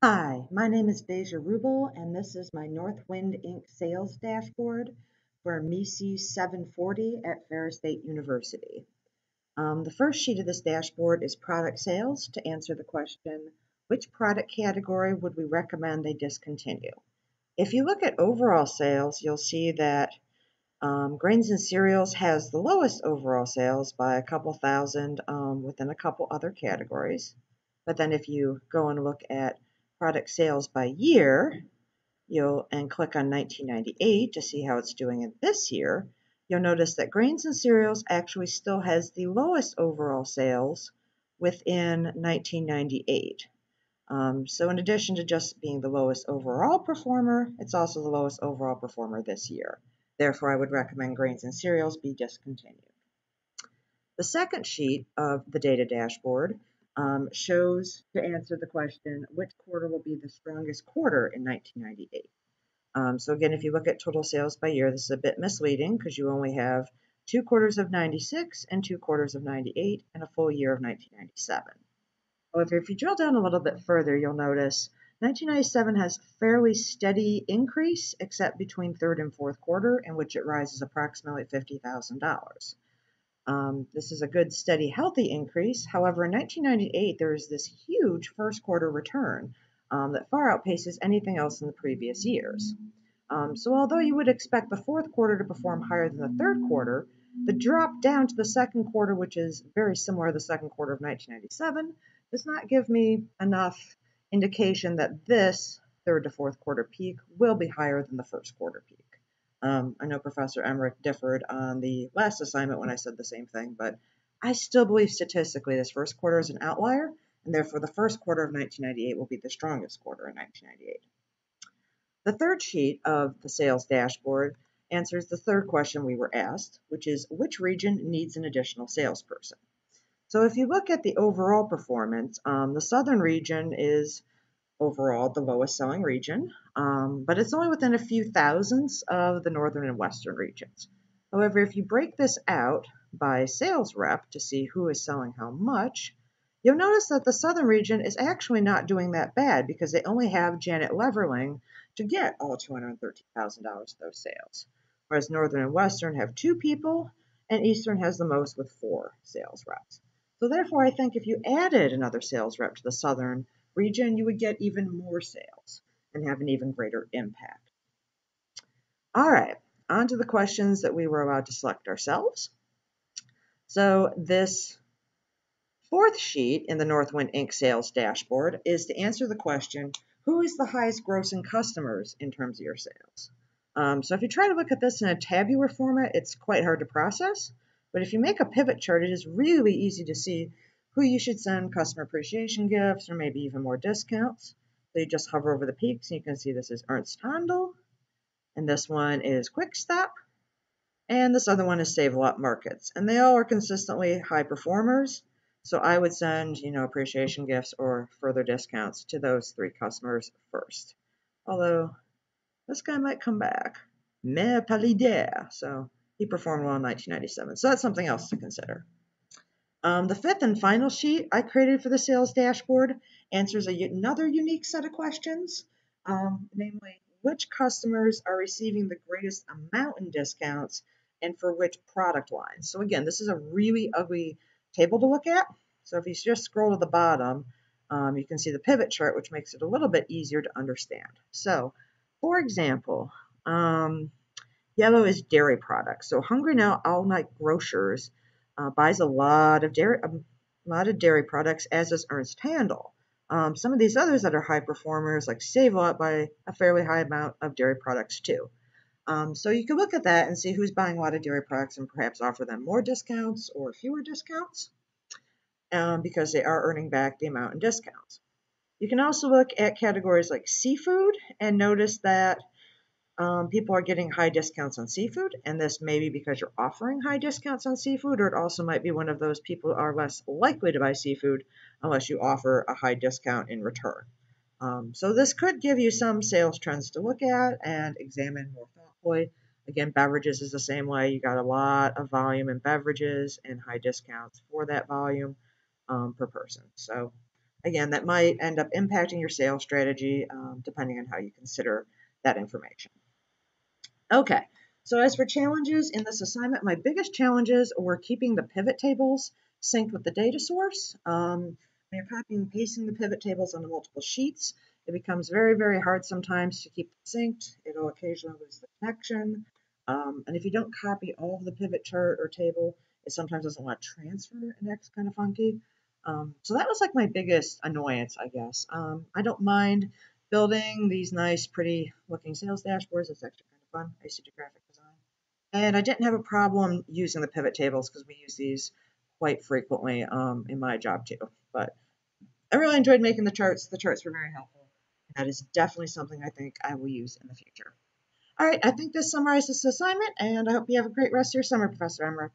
Hi, my name is Deja Rubel, and this is my Northwind Inc. sales dashboard for MISI 740 at Ferris State University. The first sheet of this dashboard is product sales to answer the question, which product category would we recommend they discontinue? If you look at overall sales, you'll see that grains and cereals has the lowest overall sales by a couple thousand within a couple other categories. But then if you go and look at product sales by year, and click on 1998 to see how it's doing in this year, you'll notice that grains and cereals actually still has the lowest overall sales within 1998. So in addition to just being the lowest overall performer, it's also the lowest overall performer this year. Therefore, I would recommend grains and cereals be discontinued. The second sheet of the data dashboard shows to answer the question, which quarter will be the strongest quarter in 1998? So again, if you look at total sales by year, this is a bit misleading because you only have 2 quarters of 96 and 2 quarters of 98 and a full year of 1997. However, if you drill down a little bit further, you'll notice 1997 has a fairly steady increase, except between third and fourth quarter, in which it rises approximately $50,000. This is a good, steady, healthy increase. However, in 1998, there is this huge first quarter return that far outpaces anything else in the previous years. So although you would expect the fourth quarter to perform higher than the third quarter, the drop down to the second quarter, which is very similar to the second quarter of 1997, does not give me enough indication that this third to fourth quarter peak will be higher than the first quarter peak. I know Professor Emmerich differed on the last assignment when I said the same thing, but I still believe statistically this first quarter is an outlier, and therefore the first quarter of 1998 will be the strongest quarter in 1998. The third sheet of the sales dashboard answers the third question we were asked, which is which region needs an additional salesperson? So if you look at the overall performance, the southern region is overall the lowest selling region, but it's only within a few thousandths of the northern and western regions. However, if you break this out by sales rep to see who is selling how much, you'll notice that the southern region is actually not doing that bad because they only have Janet Leverling to get all $213,000 of those sales, whereas northern and western have 2 people, and eastern has the most with 4 sales reps. So therefore, I think if you added another sales rep to the southern region, you would get even more sales and have an even greater impact. All right, on to the questions that we were allowed to select ourselves. So this fourth sheet in the Northwind Inc. sales dashboard is to answer the question, who is the highest grossing customers in terms of your sales? So if you try to look at this in a tabular format, it's quite hard to process. But if you make a pivot chart, it is really easy to see who you should send customer appreciation gifts or maybe even more discounts. So you just hover over the peaks and you can see this is Ernst Handel, and this one is Quick Stop, and this other one is Save a Lot Markets. And they all are consistently high performers. So I would send, appreciation gifts or further discounts to those 3 customers first. Although this guy might come back. Mais pas l'idée. So he performed well in 1997. So that's something else to consider. The fifth and final sheet I created for the sales dashboard answers another unique set of questions, namely, which customers are receiving the greatest amount in discounts and for which product lines? So again, this is a really ugly table to look at. So if you just scroll to the bottom, you can see the pivot chart, which makes it a little bit easier to understand. So, for example, yellow is dairy products. So Hungry Now All Night Grocers buys a lot of dairy products, as does Ernst Handel. Some of these others that are high performers, like Save a Lot, buy a fairly high amount of dairy products too. So you can look at that and see who's buying a lot of dairy products and perhaps offer them more discounts or fewer discounts because they are earning back the amount in discounts. You can also look at categories like seafood and notice that people are getting high discounts on seafood, and this may be because you're offering high discounts on seafood, or it also might be one of those people who are less likely to buy seafood unless you offer a high discount in return. So this could give you some sales trends to look at and examine more thoughtfully. Again, beverages is the same way. You got a lot of volume in beverages and high discounts for that volume per person. So again, that might end up impacting your sales strategy depending on how you consider that information. Okay, so as for challenges in this assignment, my biggest challenges were keeping the pivot tables synced with the data source. When you're copying and pasting the pivot tables onto multiple sheets, it becomes very, very hard sometimes to keep them synced. It'll occasionally lose the connection. And if you don't copy all of the pivot chart or table, it sometimes doesn't want to transfer, and that's kind of funky. So that was like my biggest annoyance, I guess. I don't mind building these nice, pretty looking sales dashboards. It's actually kind of fun. I used to do graphic design. And I didn't have a problem using the pivot tables because we use these quite frequently in my job too. But I really enjoyed making the charts. The charts were very helpful. That is definitely something I think I will use in the future. All right, I think this summarizes this assignment, and I hope you have a great rest of your summer, Professor Emmerich.